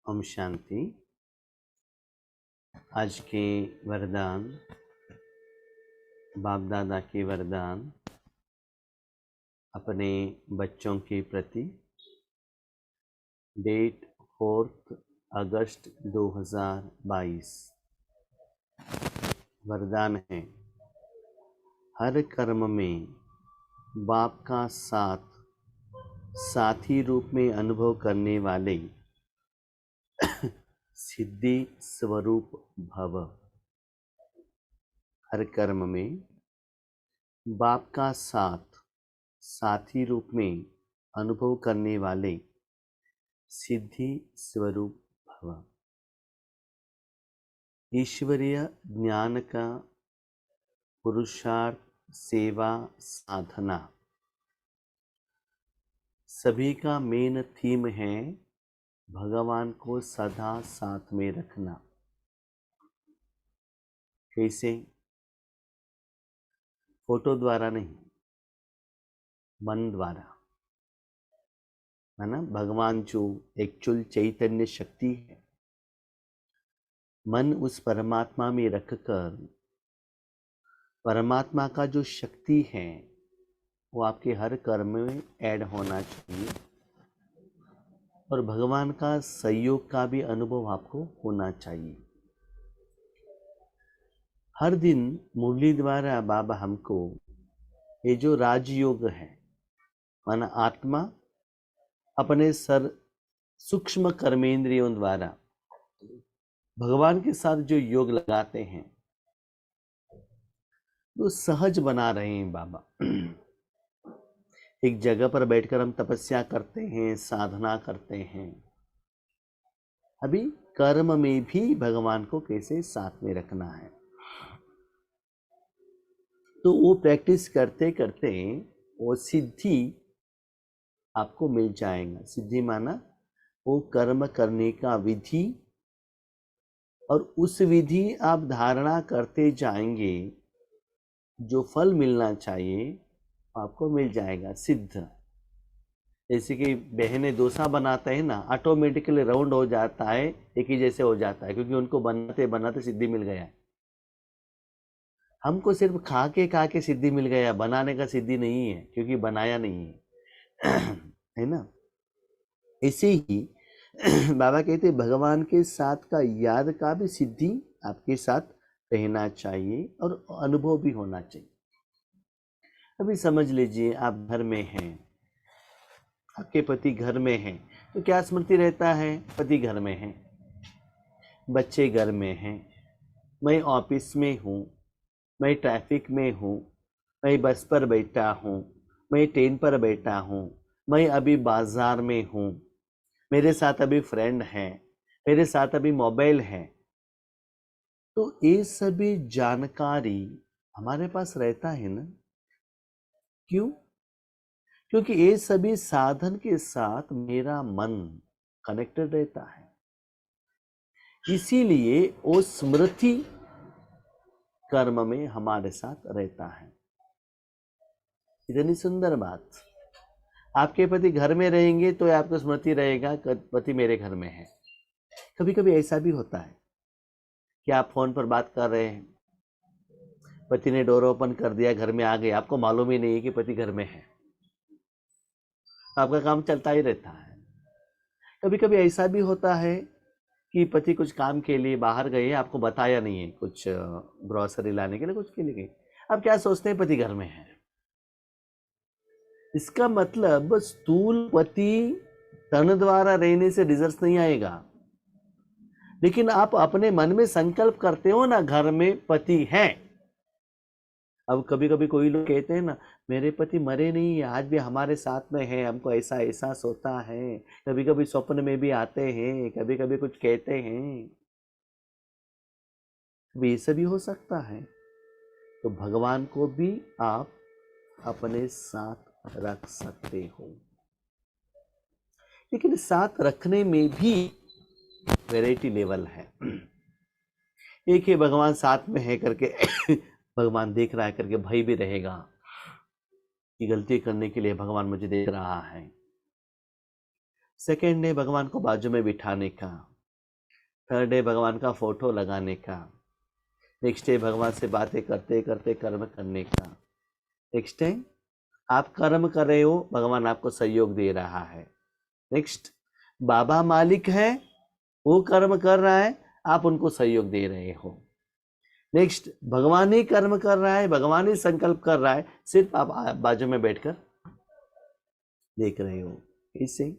ओम शांति। आज के वरदान, बाप दादा के वरदान अपने बच्चों के प्रति। डेट 4 अगस्त 2022। वरदान है, हर कर्म में बाप का साथ साथी रूप में अनुभव करने वाले सिद्धि स्वरूप भव। हर कर्म में बाप का साथ साथी रूप में अनुभव करने वाले सिद्धि स्वरूप भव। ईश्वरीय ज्ञान का पुरुषार्थ, सेवा, साधना सभी का मेन थीम है भगवान को सदा साथ में रखना। कैसे? फोटो द्वारा नहीं, मन द्वारा, है ना। भगवान जो एक्चुअल चैतन्य शक्ति है, मन उस परमात्मा में रखकर परमात्मा का जो शक्ति है वो आपके हर कर्म में ऐड होना चाहिए और भगवान का सहयोग का भी अनुभव आपको होना चाहिए। हर दिन मुरली द्वारा बाबा हमको ये जो राजयोग है, माना आत्मा अपने सूक्ष्म कर्मेंद्रियों द्वारा भगवान के साथ जो योग लगाते हैं वो सहज बना रहे हैं बाबा। एक जगह पर बैठकर हम तपस्या करते हैं, साधना करते हैं। अभी कर्म में भी भगवान को कैसे साथ में रखना है, तो वो प्रैक्टिस करते करते वो सिद्धि आपको मिल जाएगा। सिद्धि माना वो कर्म करने का विधि, और उस विधि आप धारणा करते जाएंगे, जो फल मिलना चाहिए आपको मिल जाएगा सिद्ध। जैसे कि बहनें डोसा बनाते हैं ना, ऑटोमेटिकली राउंड हो जाता है, एक ही जैसे हो जाता है, क्योंकि उनको बनाते बनाते सिद्धि मिल गया है। हमको सिर्फ खा के सिद्धि मिल गया, बनाने का सिद्धि नहीं है, क्योंकि बनाया नहीं है। है ना। ऐसे ही बाबा कहते भगवान के साथ का याद का भी सिद्धि आपके साथ रहना चाहिए और अनुभव भी होना चाहिए। अभी समझ लीजिए आप घर में हैं, आपके पति घर में हैं, तो क्या स्मृति रहता है? पति घर में है, बच्चे घर में हैं, मैं ऑफिस में हूँ, मैं ट्रैफिक में हूँ, मैं बस पर बैठा हूँ, मैं ट्रेन पर बैठा हूँ, मैं अभी बाजार में हूँ, मेरे साथ अभी फ्रेंड है, मेरे साथ अभी मोबाइल है। तो ये सभी जानकारी हमारे पास रहता है ना। क्यों? क्योंकि ये सभी साधन के साथ मेरा मन कनेक्टेड रहता है, इसीलिए वो स्मृति कर्म में हमारे साथ रहता है। इतनी सुंदर बात। आपके पति घर में रहेंगे तो आपको स्मृति रहेगा पति मेरे घर में है। कभी कभी ऐसा भी होता है कि आप फोन पर बात कर रहे हैं, पति ने डोर ओपन कर दिया, घर में आ गए, आपको मालूम ही नहीं है कि पति घर में है, आपका काम चलता ही रहता है। कभी कभी ऐसा भी होता है कि पति कुछ काम के लिए बाहर गए, आपको बताया नहीं है, कुछ ग्रोसरी लाने के लिए कुछ के लिए गए, आप क्या सोचते हैं? पति घर में है। इसका मतलब स्थूल पति तन द्वारा रहने से रिजल्ट नहीं आएगा, लेकिन आप अपने मन में संकल्प करते हो ना, घर में पति है। अब कभी कभी कोई लोग कहते हैं ना, मेरे पति मरे नहीं है, आज भी हमारे साथ में है, हमको ऐसा एहसास होता है, कभी कभी स्वप्न में भी आते हैं, कभी कभी कुछ कहते हैं। ये सभी हो सकता है। तो भगवान को भी आप अपने साथ रख सकते हो, लेकिन साथ रखने में भी वैरायटी लेवल है। एक ही भगवान साथ में है करके भगवान देख रहा है करके भय भी रहेगा कि गलती करने के लिए भगवान मुझे देख रहा है। सेकंड है भगवान को बाजू में बिठाने का, थर्ड है भगवान का फोटो लगाने का। नेक्स्ट है भगवान से बातें करते करते कर्म करने का। नेक्स्ट है आप कर्म कर रहे हो, भगवान आपको सहयोग दे रहा है। नेक्स्ट बाबा मालिक है, वो कर्म कर रहा है, आप उनको सहयोग दे रहे हो। नेक्स्ट भगवान ही कर्म कर रहा है, भगवान ही संकल्प कर रहा है, सिर्फ आप बाजू में बैठकर देख रहे हो। इससे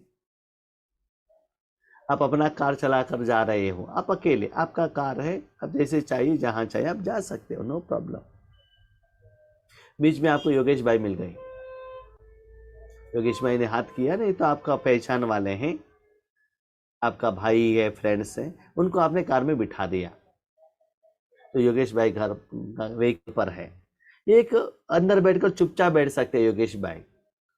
आप अपना कार चला कर जा रहे हो, आप अकेले, आपका कार है, आप जैसे चाहिए जहां चाहिए आप जा सकते हो, नो प्रॉब्लम। बीच में आपको योगेश भाई मिल गए, योगेश भाई ने हाथ किया, नहीं तो आपका पहचान वाले हैं, आपका भाई है, फ्रेंड्स हैं, उनको आपने कार में बिठा दिया, तो योगेश भाई घर व्हीकल पर है। एक अंदर बैठकर चुपचाप बैठ सकते हैं योगेश भाई,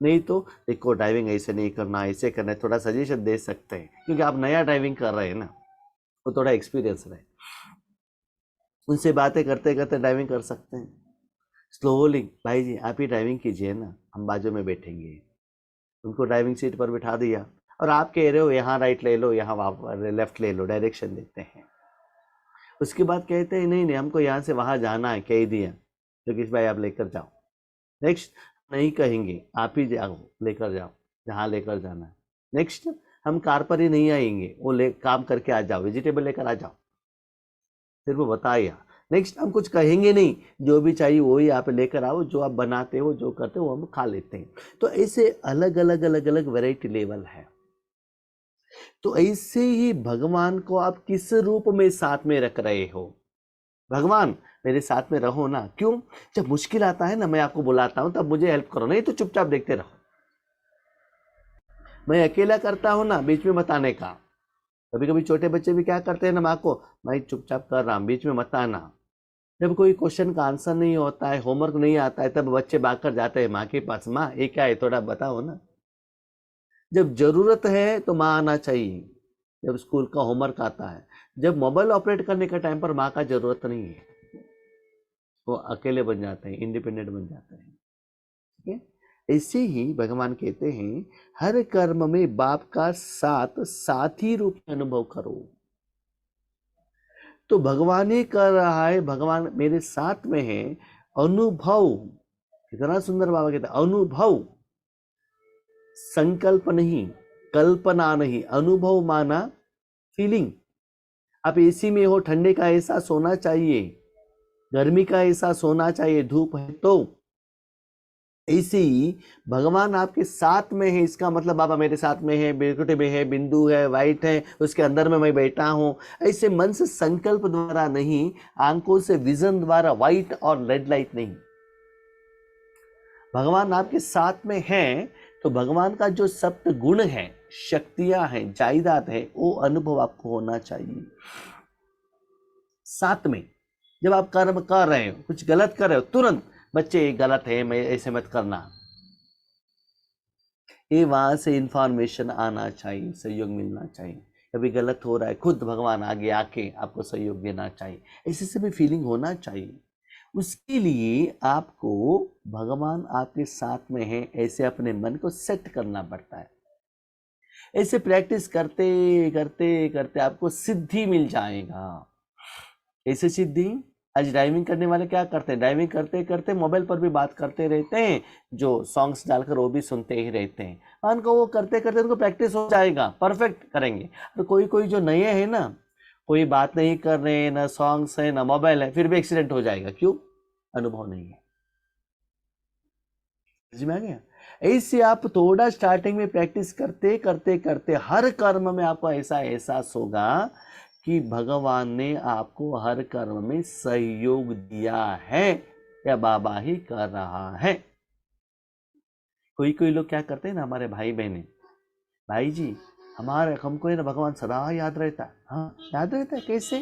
नहीं तो देखो ड्राइविंग ऐसे नहीं करना, ऐसे करना है, थोड़ा सजेशन दे सकते हैं, क्योंकि आप नया ड्राइविंग कर रहे हैं ना, वो थोड़ा एक्सपीरियंस रहे, उनसे बातें करते करते ड्राइविंग कर सकते हैं। स्लोली भाई जी आप ही ड्राइविंग कीजिए ना, हम बाजू में बैठेंगे। उनको ड्राइविंग सीट पर बिठा दिया, और आप कह रहे हो यहाँ राइट ले लो, यहाँ लेफ्ट ले लो, डायरेक्शन देते हैं। उसके बाद कहते हैं नहीं नहीं हमको यहाँ से वहाँ जाना है, कह दिया योगेश भाई आप लेकर जाओ। नेक्स्ट नहीं कहेंगे, आप ही जाओ लेकर जाओ जहाँ लेकर जाना है। नेक्स्ट हम कार पर ही नहीं आएंगे, वो ले काम करके आ जाओ, वेजिटेबल लेकर आ जाओ, सिर्फ वो बताया। नेक्स्ट हम कुछ कहेंगे नहीं, जो भी चाहिए वही आप लेकर आओ, जो आप बनाते हो जो करते हो वो हम खा लेते हैं। तो ऐसे अलग अलग अलग अलग वैरायटी लेवल है। तो ऐसे ही भगवान को आप किस रूप में साथ में रख रहे हो? भगवान मेरे साथ में रहो ना। क्यों? जब मुश्किल आता है ना, मैं आपको बुलाता हूं तब मुझे हेल्प करो, नहीं तो चुपचाप देखते रहो। मैं अकेला करता हूं ना, बीच में मत आने का। कभी कभी छोटे बच्चे भी क्या करते हैं ना, माँ को मैं चुपचाप कर रहा हूं, बीच में मत आना। जब कोई क्वेश्चन का आंसर नहीं होता है, होमवर्क नहीं आता है, तब बच्चे भागकर जाते हैं माँ के पास, माँ ये क्या है थोड़ा बताओ ना। जब जरूरत है तो माँ आना चाहिए, जब स्कूल का होमवर्क आता है। जब मोबाइल ऑपरेट करने का टाइम पर माँ का जरूरत नहीं है, वो अकेले बन जाते हैं, इंडिपेंडेंट बन जाते हैं। ठीक है, ऐसे ही भगवान कहते हैं हर कर्म में बाप का साथ साथी रूप में अनुभव करो। तो भगवान ही कर रहा है, भगवान मेरे साथ में है। अनुभव, कितना सुंदर बाबा कहते हैं, अनुभव, संकल्प नहीं, कल्पना नहीं, अनुभव माना फीलिंग। आप एसी में हो, ठंडे का एहसास होना चाहिए, गर्मी का एहसास होना चाहिए, धूप है तो। ऐसे ही भगवान आपके साथ में है, इसका मतलब बाबा मेरे साथ में है, बिरकुटे में है, बिंदु है, वाइट है, उसके अंदर में मैं बैठा हूं। ऐसे मन से संकल्प द्वारा नहीं, आंखों से विजन द्वारा, वाइट और रेड लाइट नहीं, भगवान आपके साथ में है। तो भगवान का जो सप्त गुण है, शक्तियां हैं, जायदाद है, वो अनुभव आपको होना चाहिए। साथ में जब आप कर्म कर रहे हो, कुछ गलत कर रहे हो, तुरंत बच्चे गलत है, मैं ऐसे मत करना, ये वहां से इंफॉर्मेशन आना चाहिए, सहयोग मिलना चाहिए। कभी गलत हो रहा है, खुद भगवान आगे आके आपको सहयोग देना चाहिए, ऐसे से भी फीलिंग होना चाहिए। उसके लिए आपको भगवान आपके साथ में है, ऐसे अपने मन को सेट करना पड़ता है। ऐसे प्रैक्टिस करते करते करते आपको सिद्धि मिल जाएगा। ऐसे सिद्धि, आज ड्राइविंग करने वाले क्या करते हैं, ड्राइविंग करते करते मोबाइल पर भी बात करते रहते हैं, जो सॉन्ग्स डालकर वो भी सुनते ही रहते हैं। उनको वो करते करते उनको प्रैक्टिस हो जाएगा, परफेक्ट करेंगे। और कोई कोई जो नए हैं ना, कोई बात नहीं कर रहे हैं, ना सॉन्ग्स है ना मोबाइल है, फिर भी एक्सीडेंट हो जाएगा। क्यों? अनुभव नहीं है। समझ में आ गया? ऐसे आप थोड़ा स्टार्टिंग में प्रैक्टिस करते करते करते हर कर्म में आपको ऐसा एहसास होगा कि भगवान ने आपको हर कर्म में सहयोग दिया है, या बाबा ही कर रहा है। कोई कोई लोग क्या करते हैं ना, हमारे भाई बहने, भाई जी हमारे हमको है ना भगवान सदा याद रहता है। हाँ याद रहता है, कैसे?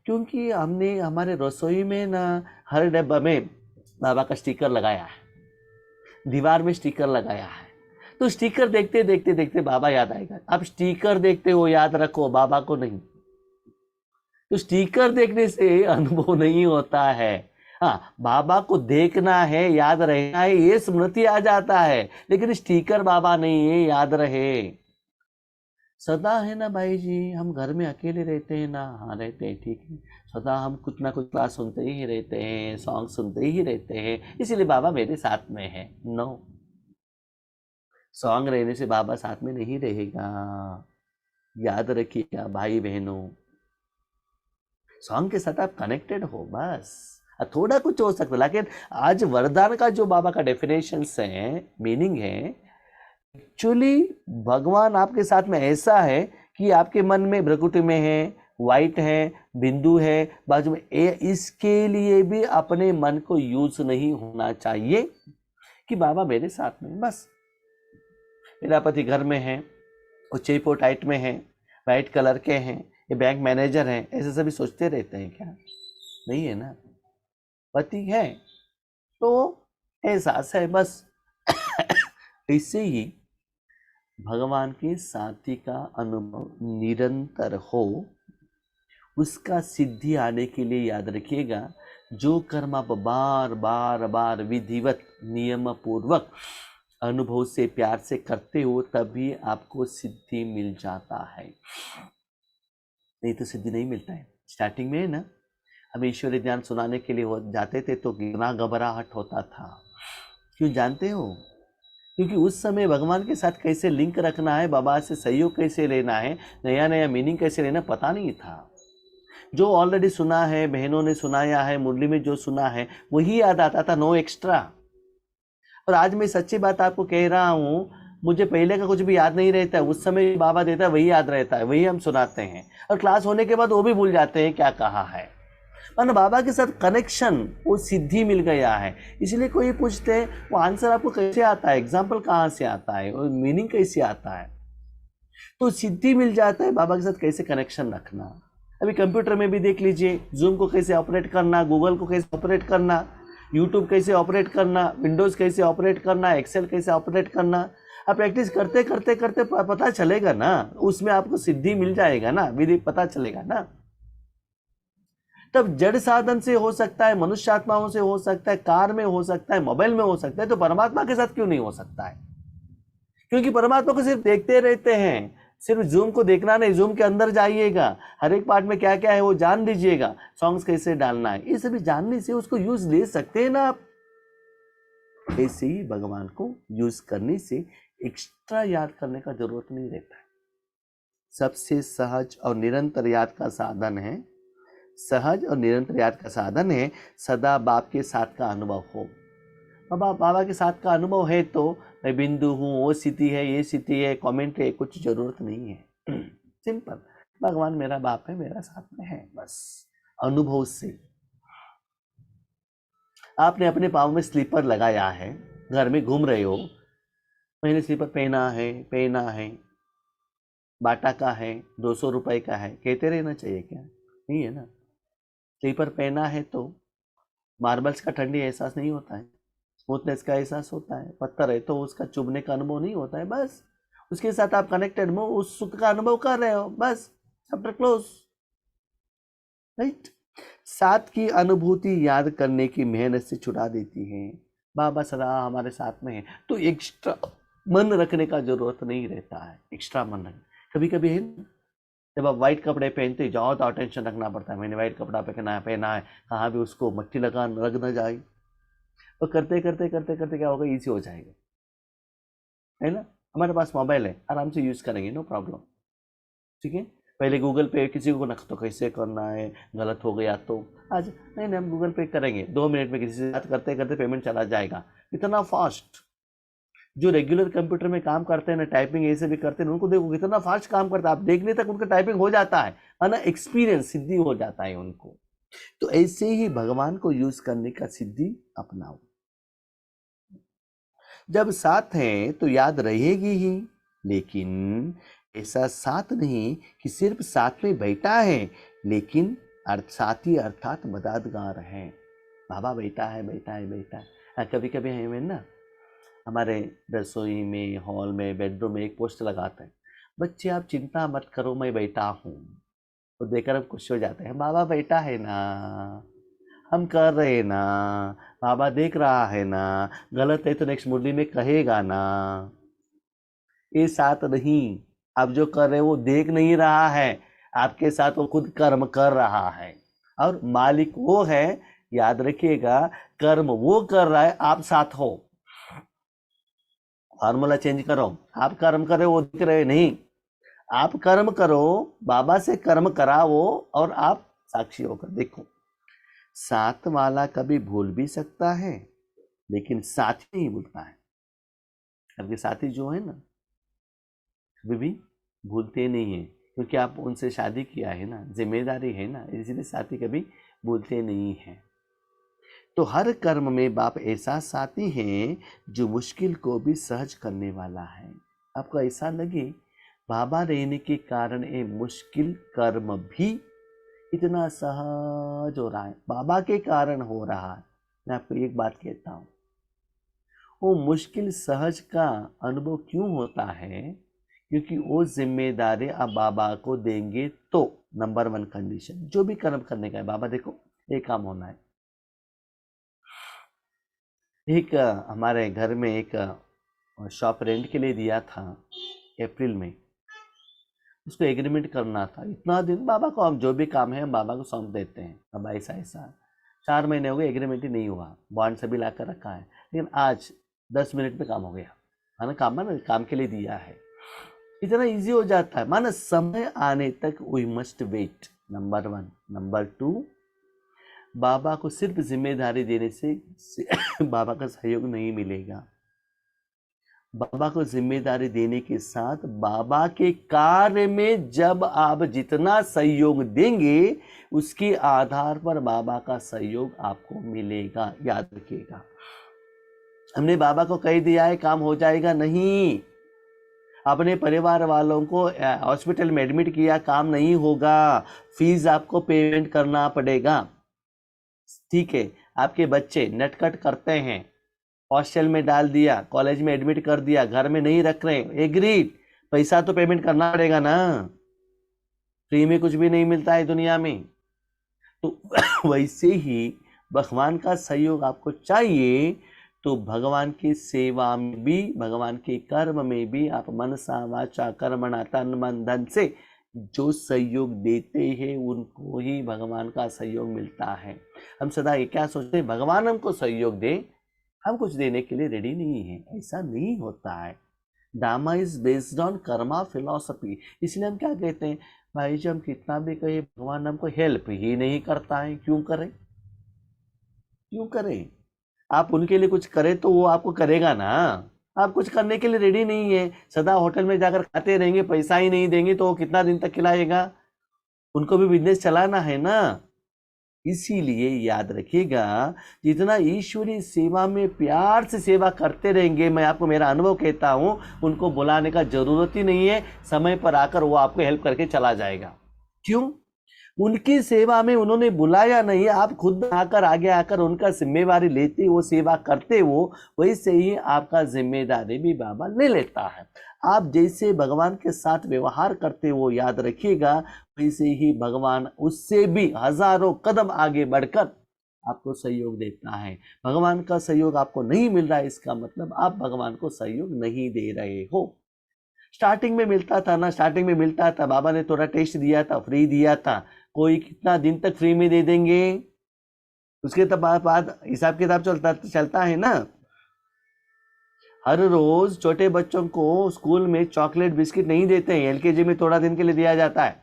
क्योंकि हमने हमारे रसोई में ना हर डब्बा में बाबा का स्टिकर लगाया है, दीवार में स्टिकर लगाया है, तो स्टिकर देखते देखते देखते बाबा याद आएगा। आप स्टिकर देखते हो, याद रखो, बाबा को नहीं। तो स्टिकर देखने से अनुभव नहीं होता है। हाँ, बाबा को देखना है, याद रहना है, ये स्मृति आ जाता है, लेकिन स्टिकर बाबा नहीं है, याद रहे। सदा है ना भाई जी, हम घर में अकेले रहते हैं ना, हाँ रहते हैं, ठीक है। सदा हम कुछ ना कुछ क्लास सुनते ही रहते हैं, सॉन्ग सुनते ही रहते हैं, इसीलिए बाबा मेरे साथ में है। नो, सॉन्ग रहने से बाबा साथ में नहीं रहेगा। याद रखिएगा भाई बहनों, सॉन्ग के साथ आप कनेक्टेड हो बस। थोड़ा कुछ हो सकता है, लेकिन आज वरदान का जो बाबा का डेफिनेशन है, मीनिंग है, एक्चुअली भगवान आपके साथ में ऐसा है कि आपके मन में भ्रकुटी में है, वाइट है, बिंदु है बाजू में, इसके लिए भी अपने मन को यूज नहीं होना चाहिए कि बाबा मेरे साथ में बस। मेरा पति घर में है, वो चेपो टाइट में है, वाइट कलर के हैं, ये बैंक मैनेजर हैं, ऐसे सभी सोचते रहते हैं क्या? नहीं है ना, पति है तो एहसास है बस। इससे ही भगवान के साथी का अनुभव निरंतर हो, उसका सिद्धि आने के लिए याद रखिएगा, जो कर्म आप बार बार बार विधिवत नियम पूर्वक अनुभव से प्यार से करते हो, तभी आपको सिद्धि मिल जाता है, नहीं तो सिद्धि नहीं मिलता है। स्टार्टिंग में है ना, हम ईश्वरीय ज्ञान सुनाने के लिए जाते थे तो कितना घबराहट होता था। क्यों जानते हो? क्योंकि उस समय भगवान के साथ कैसे लिंक रखना है, बाबा से सहयोग कैसे लेना है, नया नया मीनिंग कैसे लेना, पता नहीं था। जो ऑलरेडी सुना है, बहनों ने सुनाया है, मुरली में जो सुना है वही याद आता था, नो एक्स्ट्रा। और आज मैं सच्ची बात आपको कह रहा हूँ, मुझे पहले का कुछ भी याद नहीं रहता है, उस समय बाबा देता है वही याद रहता है, वही हम सुनाते हैं, और क्लास होने के बाद वो भी भूल जाते हैं क्या कहा है। और बाबा के साथ कनेक्शन, वो सिद्धि मिल गया है। इसलिए कोई पूछते हैं वो आंसर आपको कैसे आता है, एग्जाम्पल कहाँ से आता है, और मीनिंग कैसे आता है, तो सिद्धि मिल जाता है बाबा के साथ कैसे कनेक्शन रखना। अभी कंप्यूटर में भी देख लीजिए, जूम को कैसे ऑपरेट करना, गूगल को कैसे ऑपरेट करना, यूट्यूब कैसे ऑपरेट करना, विंडोज़ कैसे ऑपरेट करना, एक्सेल कैसे ऑपरेट करना, आप प्रैक्टिस करते करते करते पता चलेगा ना, उसमें आपको सिद्धि मिल जाएगा ना, विधि पता चलेगा ना। तब जड़ साधन से हो सकता है, मनुष्य आत्माओं से हो सकता है, कार में हो सकता है, मोबाइल में हो सकता है, तो परमात्मा के साथ क्यों नहीं हो सकता है? क्योंकि परमात्मा को सिर्फ देखते रहते हैं, सिर्फ जूम को देखना नहीं, जूम के अंदर जाइएगा, हर एक पार्ट में क्या क्या है वो जान लीजिएगा, सॉन्ग्स कैसे डालना है, ये सभी जानने से उसको यूज ले सकते हैं ना आप। ऐसे ही भगवान को यूज करने से एक्स्ट्रा याद करने का जरूरत नहीं रहता है। सबसे सहज और निरंतर याद का साधन है, सहज और निरंतर याद का साधन है सदा बाप के साथ का अनुभव हो। बाबा के साथ का अनुभव है तो मैं बिंदु हूँ, वो स्थिति है, ये स्थिति है, कमेंट है, कुछ जरूरत नहीं है। सिंपल, भगवान मेरा बाप है, मेरा साथ में है बस। अनुभव से आपने अपने पाँव में स्लीपर लगाया है, घर में घूम रहे हो, मैंने स्लीपर पहना है, बाटा का है, 200 रुपए का है, कहते रहना चाहिए क्या? नहीं है ना। स्लीपर पहना है तो मार्बल्स का ठंडी एहसास नहीं होता है, स्मूथनेस का एहसास होता है, पत्थर है तो उसका चुभने का अनुभव नहीं होता है, बस उसके साथ आप कनेक्टेड हो, उस सुख का अनुभव कर रहे हो, बस चैप्टर क्लोज, राइट। साथ की अनुभूति याद करने की मेहनत से छुड़ा देती है। बाबा सदा हमारे साथ में है तो एक्स्ट्रा मन रखने का जरूरत नहीं रहता है, एक्स्ट्रा मन रखना। कभी कभी है ना, जब आप व्हाइट कपड़े पहनते जाओ तो अटेंशन रखना पड़ता है, मैंने व्हाइट कपड़ा पहना है, कहाँ भी उसको मट्टी लग ना जाए, तो करते करते करते करते क्या होगा, ईजी हो जाएगा, है ना। हमारे पास मोबाइल है, आराम से यूज़ करेंगे, नो प्रॉब्लम, ठीक है। पहले गूगल पे किसी को ना तो कैसे करना है, गलत हो गया तो आज नहीं हम गूगल पे करेंगे, 2 मिनट में किसी से बात करते करते पेमेंट चला जाएगा, इतना फास्ट। जो रेगुलर कंप्यूटर में काम करते हैं ना, टाइपिंग ऐसे भी करते हैं, उनको देखो कितना फास्ट काम करता है, आप देखने तक उनका टाइपिंग हो जाता है ना, एक्सपीरियंस सिद्धि हो जाता है उनको। तो ऐसे ही भगवान को यूज करने का सिद्धि अपनाओ। जब साथ हैं तो याद रहेगी ही, लेकिन ऐसा साथ नहीं कि सिर्फ साथ में बैठा है, लेकिन साथी अर्थात मददगार है। बाबा बैठा है बैठा है बैठा है। कभी कभी हमें ना हमारे रसोई में, हॉल में, बेडरूम में एक पोस्टर लगाते हैं, बच्चे आप चिंता मत करो मैं बैठा हूँ, तो देखकर हम खुश हो जाते हैं, बाबा बैठा है ना, हम कर रहे ना, बाबा देख रहा है ना, गलत है तो नेक्स्ट मुरली में कहेगा ना। ये साथ नहीं, आप जो कर रहे हो वो देख नहीं रहा है, आपके साथ वो खुद कर्म कर रहा है, और मालिक वो है। याद रखिएगा, कर्म वो कर रहा है, आप साथ हो। फॉर्मूला चेंज करो, आप कर्म कर रहे हो वो दिख रहे नहीं, आप कर्म करो, बाबा से कर्म कराओ, और आप साक्षी होकर देखो। साथ वाला कभी भूल भी सकता है, लेकिन साथी नहीं भूलता है। आपके साथी जो है ना, कभी भी भूलते नहीं है, क्योंकि आप उनसे शादी किया है ना, जिम्मेदारी है ना, इसलिए साथी कभी भूलते नहीं है। तो हर कर्म में बाप ऐसा साथी है जो मुश्किल को भी सहज करने वाला है। आपको ऐसा लगे बाबा रहने के कारण ये मुश्किल कर्म भी इतना सहज हो रहा है, बाबा के कारण हो रहा है। मैं आपको एक बात कहता हूँ, वो मुश्किल सहज का अनुभव क्यों होता है? क्योंकि वो जिम्मेदारी आप बाबा को देंगे तो। नंबर 1 कंडीशन, जो भी कर्म करने का है, बाबा देखो ये काम होना है। एक हमारे घर में एक शॉप रेंट के लिए दिया था अप्रैल में, उसको एग्रीमेंट करना था। इतना दिन बाबा को हम जो भी काम है हम बाबा को सौंप देते हैं। अब ऐसा ऐसा 4 महीने हो गए, एग्रीमेंट ही नहीं हुआ, बॉन्ड सभी ला कर रखा है, लेकिन आज 10 मिनट में काम हो गया। माना काम के लिए दिया है, इतना इजी हो जाता है। माना समय आने तक we must wait, number 1। Number 2, बाबा को सिर्फ जिम्मेदारी देने से बाबा का सहयोग नहीं मिलेगा। बाबा को जिम्मेदारी देने के साथ बाबा के कार्य में जब आप जितना सहयोग देंगे, उसके आधार पर बाबा का सहयोग आपको मिलेगा। याद रखिएगा, हमने बाबा को कह दिया है काम हो जाएगा, नहीं। अपने परिवार वालों को हॉस्पिटल में एडमिट किया, काम नहीं होगा, फीस आपको पेमेंट करना पड़ेगा। ठीक है, आपके बच्चे नटखट करते हैं, हॉस्टल में डाल दिया, कॉलेज में एडमिट कर दिया, घर में नहीं रख रहे, एग्रीड, पैसा तो पेमेंट करना पड़ेगा ना, फ्री में कुछ भी नहीं मिलता है दुनिया में। तो वैसे ही भगवान का सहयोग आपको चाहिए, तो भगवान की सेवा में भी, भगवान के कर्म में भी आप मनसा वाचा कर्मणा तन मन धन से जो सहयोग देते हैं, उनको ही भगवान का सहयोग मिलता है। हम सदा ये क्या सोचते हैं, भगवान हमको सहयोग दे, हम कुछ देने के लिए रेडी नहीं है। ऐसा नहीं होता है। Drama is based on karma philosophy. इसलिए हम क्या कहते हैं, भाई जी हम कितना भी कहे भगवान हमको हेल्प ही नहीं करता है, क्यों करें? क्यों करें? आप उनके लिए कुछ करें तो वो आपको करेगा ना। आप कुछ करने के लिए रेडी नहीं है, सदा होटल में जाकर खाते रहेंगे, पैसा ही नहीं देंगे तो वो कितना दिन तक खिलाएगा? उनको भी बिजनेस चलाना है ना। इसीलिए याद रखिएगा, जितना ईश्वरीय सेवा में प्यार से सेवा करते रहेंगे, मैं आपको मेरा अनुभव कहता हूं, उनको बुलाने का जरूरत ही नहीं है, समय पर आकर वो आपको हेल्प करके चला जाएगा। क्यों? उनकी सेवा में उन्होंने बुलाया नहीं, आप खुद आकर आगे आकर उनका जिम्मेवारी लेते, वो सेवा करते, वो वैसे ही आपका जिम्मेदारी भी बाबा ले लेता है। आप जैसे भगवान के साथ व्यवहार करते हो, याद रखिएगा, वैसे ही भगवान उससे भी हजारों कदम आगे बढ़कर आपको सहयोग देता है। भगवान का सहयोग आपको नहीं मिल रहा है, इसका मतलब आप भगवान को सहयोग नहीं दे रहे हो। स्टार्टिंग में मिलता था ना, स्टार्टिंग में मिलता था, बाबा ने थोड़ा टेस्ट दिया था, फ्री दिया था, कोई कितना दिन तक फ्री में दे देंगे? उसके तब बाद हिसाब किताब चलता है ना। हर रोज छोटे बच्चों को स्कूल में चॉकलेट बिस्किट नहीं देते हैं, एलकेजी में थोड़ा दिन के लिए दिया जाता है,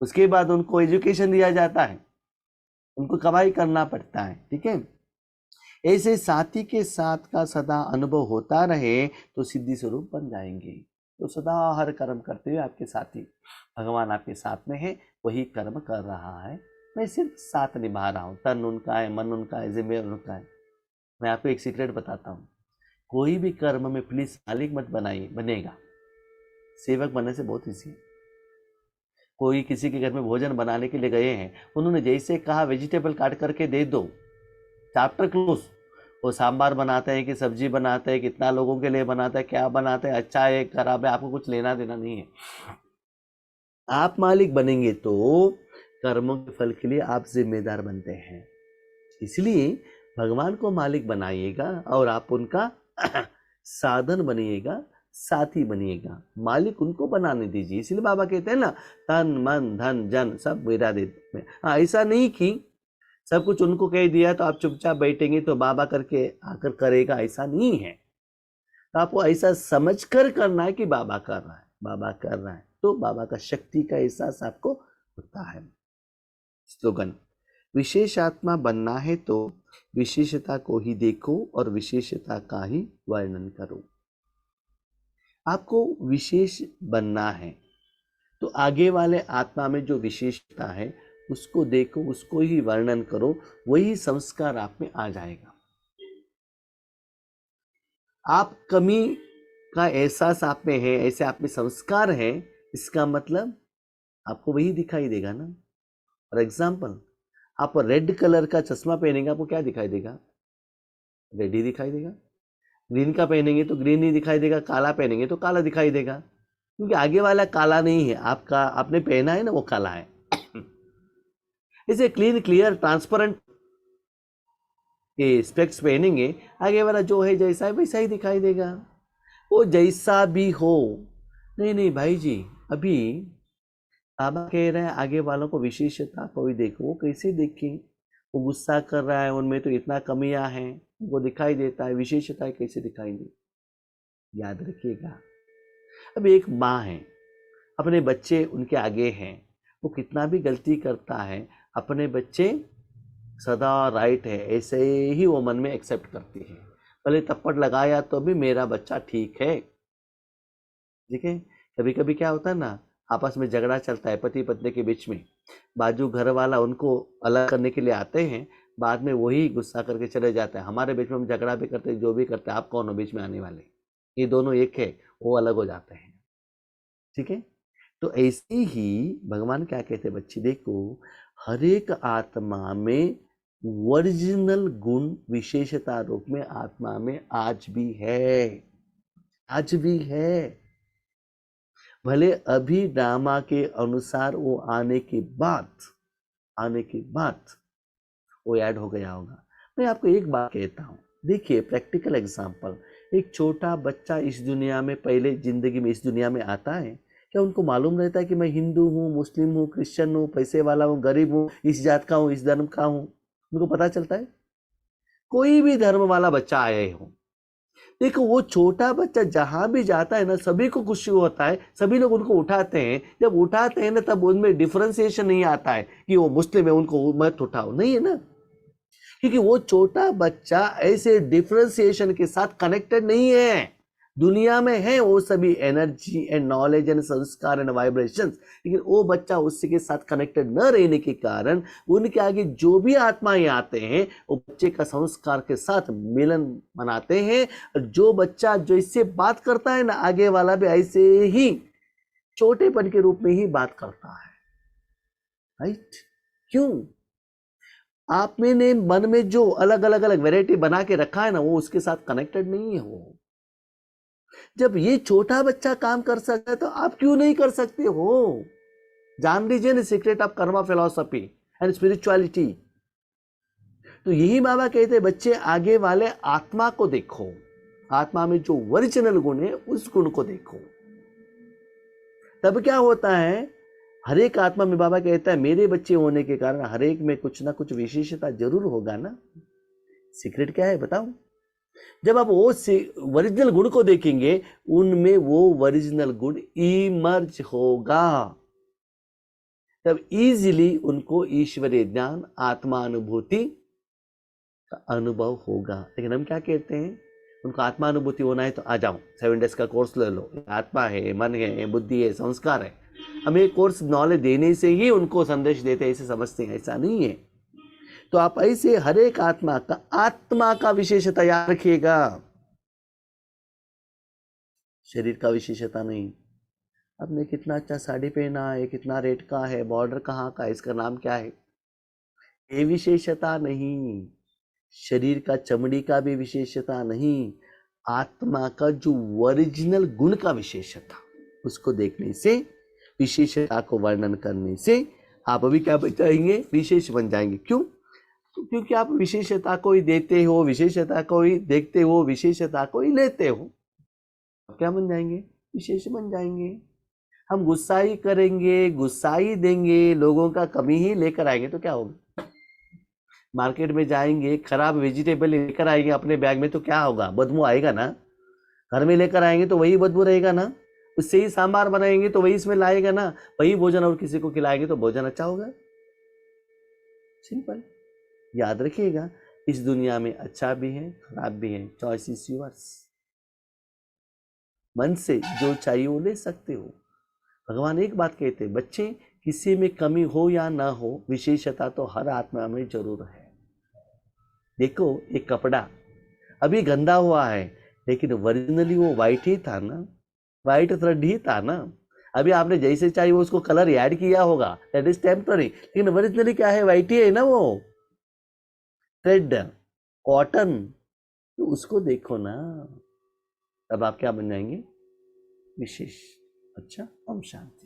उसके बाद उनको एजुकेशन दिया जाता है, उनको कमाई करना पड़ता है। ठीक है, ऐसे साथी के साथ का सदा अनुभव होता रहे तो सिद्धि स्वरूप बन जाएंगे। तो सदा हर कर्म करते हुए आपके साथी भगवान आपके साथ में है, वही कर्म कर रहा है, मैं सिर्फ साथ निभा रहा हूँ। तन उनका है, मन उनका है, जिम्मेदारी उनका है। मैं आपको एक सीक्रेट बताता हूँ, कोई भी कर्म में प्लीज मालिक मत बनाइए, बनेगा। सेवक बनने से बहुत ईजी है। कोई किसी के घर में भोजन बनाने के लिए गए हैं, उन्होंने जैसे कहा वेजिटेबल काट करके दे दो, चैप्टर क्लोज। वो सांबार बनाते हैं कि सब्जी बनाते हैं, कितना लोगों के लिए बनाता है, क्या बनाते हैं, अच्छा है खराब है, आपको कुछ लेना देना नहीं है। आप मालिक बनेंगे तो कर्मों के फल के लिए आप जिम्मेदार बनते हैं। इसलिए भगवान को मालिक बनाइएगा और आप उनका साधन बनिएगा, साथी बनिएगा, मालिक उनको बनाने दीजिए। इसलिए बाबा कहते हैं ना, तन मन धन जन सब मेरा दे। हाँ, ऐसा नहीं कि सब कुछ उनको कह दिया तो आप चुपचाप बैठेंगे तो बाबा करके आकर करेगा, ऐसा नहीं है। तो आपको ऐसा समझकर करना है कि बाबा कर रहा है, बाबा कर रहा है, तो बाबा का शक्ति का एहसास आपको होता है। स्लोगन, विशेष आत्मा बनना है तो विशेषता को ही देखो और विशेषता का ही वर्णन करो। आपको विशेष बनना है तो आगे वाले आत्मा में जो विशेषता है उसको देखो, उसको ही वर्णन करो, वही संस्कार आप में आ जाएगा। आप कमी का एहसास आप में है, ऐसे आप में संस्कार है, इसका मतलब आपको वही दिखाई देगा ना। फॉर एग्जाम्पल, आप रेड कलर का चश्मा पहनेंगे, आपको क्या दिखाई देगा? रेड ही दिखाई देगा। ग्रीन का पहनेंगे तो ग्रीन ही दिखाई देगा, काला पहनेंगे तो काला दिखाई देगा, क्योंकि आगे वाला काला नहीं है, आपका आपने पहना है ना वो काला है। इसे क्लीन क्लियर ट्रांसपेरेंट के स्पेक्स पहनेंगे, आगे वाला जो है जैसा है वैसा ही दिखाई देगा, वो जैसा भी हो। नहीं नहीं भाई जी, अभी बाबा कह रहे हैं आगे वालों को विशेषता को भी देखो। वो कैसे देखें? वो गुस्सा कर रहा है, उनमें तो इतना कमियां हैं, वो दिखाई देता है, विशेषताएं कैसे दिखाई दे? याद रखिएगा, अब एक माँ है, अपने बच्चे उनके आगे हैं, वो कितना भी गलती करता है, अपने बच्चे सदा राइट है ऐसे ही वो मन में एक्सेप्ट करती है। भले थप्पड़ लगाया तो भी मेरा बच्चा ठीक है। ठीक है, कभी कभी क्या होता है ना, आपस में झगड़ा चलता है पति पत्नी के बीच में, बाजू घर वाला उनको अलग करने के लिए आते हैं, बाद में वही गुस्सा करके चले जाते हैं, हमारे बीच में हम झगड़ा भी करते हैं, जो भी करते हैं, आप कौन हो बीच में आने वाले? ये दोनों एक है, वो अलग हो जाते हैं। ठीक है, तो ऐसे ही भगवान क्या कहते हैं बच्ची, देखो हर एक आत्मा में ओरिजिनल गुण विशेषता रूप में आत्मा में आज भी है, आज भी है। भले अभी ड्रामा के अनुसार वो आने के बाद वो ऐड हो गया होगा। मैं आपको एक बात कहता हूँ, देखिए प्रैक्टिकल एग्जांपल, एक छोटा बच्चा इस दुनिया में पहले जिंदगी में इस दुनिया में आता है, क्या उनको मालूम रहता है कि मैं हिंदू हूँ, मुस्लिम हूँ, क्रिश्चियन हूँ, पैसे वाला हूँ, गरीब हूँ, इस जात का हूँ, इस धर्म का हूँ? उनको पता चलता है? कोई भी धर्म वाला बच्चा आए हो, देखो वो छोटा बच्चा जहां भी जाता है ना, सभी को खुशी होता है, सभी लोग उनको उठाते हैं। जब उठाते हैं ना, तब उनमें डिफरेंशिएशन नहीं आता है कि वो मुस्लिम है उनको मत उठाओ, नहीं है ना, क्योंकि वो छोटा बच्चा ऐसे डिफरेंशिएशन के साथ कनेक्टेड नहीं है। दुनिया में है वो सभी एनर्जी एंड नॉलेज एंड संस्कार एंड वाइब्रेशंस, लेकिन वो बच्चा उससे के साथ कनेक्टेड न रहने के कारण उनके आगे जो भी आत्माएं आते हैं वो बच्चे का संस्कार के साथ मिलन मनाते हैं। और जो बच्चा जो इससे बात करता है ना, आगे वाला भी ऐसे ही छोटेपन के रूप में ही बात करता है। राइट? क्यों? आप में ने मन में जो अलग अलग अलग वेराइटी बना के रखा है ना, वो उसके साथ कनेक्टेड नहीं है। वो जब ये छोटा बच्चा काम कर सकता है तो आप क्यों नहीं कर सकते हो? जान लीजिए ना secret of Karma philosophy and spirituality. तो यही बाबा कहते हैं बच्चे आगे वाले आत्मा को देखो, आत्मा में जो ओरिजिनल गुण है उस गुण को देखो। तब क्या होता है, हर एक आत्मा में बाबा कहता है मेरे बच्चे होने के कारण हर एक में कुछ ना कुछ विशेषता जरूर होगा ना। सीक्रेट क्या है बताओ? जब आप वो ओरिजिनल गुण को देखेंगे, उनमें वो ओरिजिनल गुण इमर्ज होगा, तब इजीली उनको ईश्वरीय ज्ञान आत्मानुभूति का अनुभव होगा। लेकिन हम क्या कहते हैं, उनको आत्मानुभूति होना है तो आ जाओ 7 डेज का कोर्स ले लो, आत्मा है, मन है, बुद्धि है, संस्कार है। हम ये कोर्स नॉलेज देने से ही उनको संदेश देते ऐसे समझते हैं, ऐसा नहीं है। तो आप ऐसे हर एक आत्मा का विशेषता याद रखिएगा, शरीर का विशेषता नहीं। आपने कितना अच्छा साड़ी पहना है, कितना रेट का है, बॉर्डर कहाँ का है, इसका नाम क्या है, ये विशेषता नहीं। शरीर का चमड़ी का भी विशेषता नहीं, आत्मा का जो ओरिजिनल गुण का विशेषता, उसको देखने से, विशेषता को वर्णन करने से आप अभी क्या बन जाएंगे, विशेष बन जाएंगे। क्यों? क्योंकि आप विशेषता को ही देते हो, विशेषता को ही देखते हो, विशेषता को ही लेते हो। क्या बन जाएंगे? विशेष बन जाएंगे। हम गुस्सा ही करेंगे, गुस्सा ही देंगे, लोगों का कमी ही लेकर आएंगे तो क्या होगा? मार्केट में जाएंगे, खराब वेजिटेबल लेकर आएंगे अपने बैग में तो क्या होगा? बदबू आएगा ना। घर में लेकर आएंगे तो वही बदबू रहेगा ना। उससे ही सांबार बनाएंगे तो वही स्मेल आएगा ना। वही भोजन और किसी को खिलाएंगे तो भोजन अच्छा होगा। सिंपल। याद रखिएगा, इस दुनिया में अच्छा भी है, खराब भी है। Choice is yours. मन से जो चाहिए वो ले सकते हो। भगवान एक बात कहते हैं, बच्चे किसी में कमी हो या ना हो, विशेषता तो हर आत्मा में जरूर है। देखो, एक कपड़ा अभी गंदा हुआ है, लेकिन ओरिजिनली वो वाइट ही था ना, वाइट थ्रेड ही था ना। अभी आपने जैसे चाहिए वो उसको कलर ऐड किया होगा, दैट इज टेम्पररी, लेकिन ओरिजिनली क्या है? वाइट ही है ना वो थ्रेड, कॉटन। तो उसको देखो ना, तब आप क्या बन जाएंगे? विशेष। अच्छा, हम शांति।